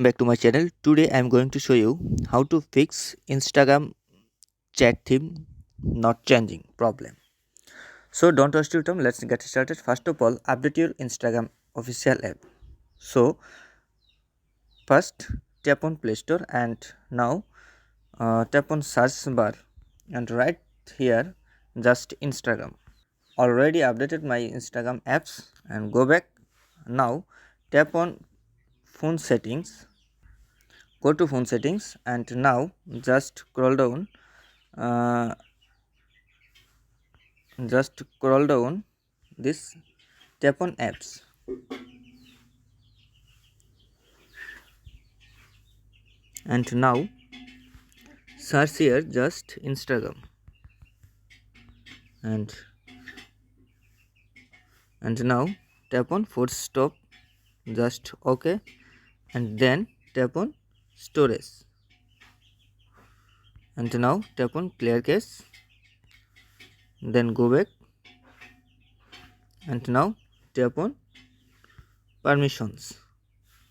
Back to my channel. Today I am going to show you how to fix Instagram chat theme not changing problem. So don't waste your time, let's get started. First of all, update your Instagram official app. So first tap on Play Store and now tap on search bar and right here just Instagram. Already updated my Instagram apps and go back. Now tap on phone settings, go to phone settings and now just scroll down, uh, this, tap on apps and now search here just Instagram and now tap on force stop, just OK, and then tap on storage and now tap on clear cache, then go back and now tap on permissions.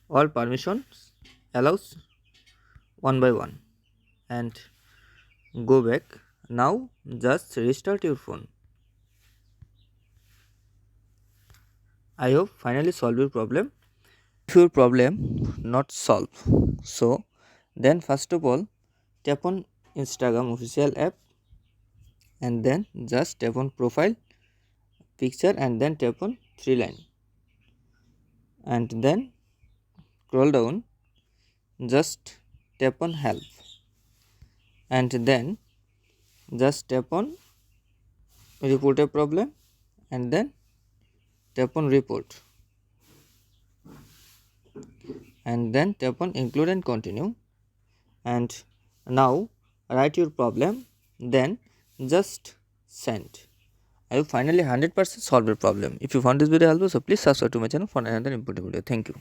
All permissions allows one by one and go back. Now just restart your phone. I hope finally solve your problem. If your problem not solve, so then first of all tap on Instagram official app and then just tap on profile picture and then tap on three line and then scroll down, just tap on help and then just tap on report a problem and then tap on report and then tap on include and continue and now write your problem, then just send. I have finally 100% solved your problem. If you found this video helpful, so please subscribe to my channel for another important video. Thank you.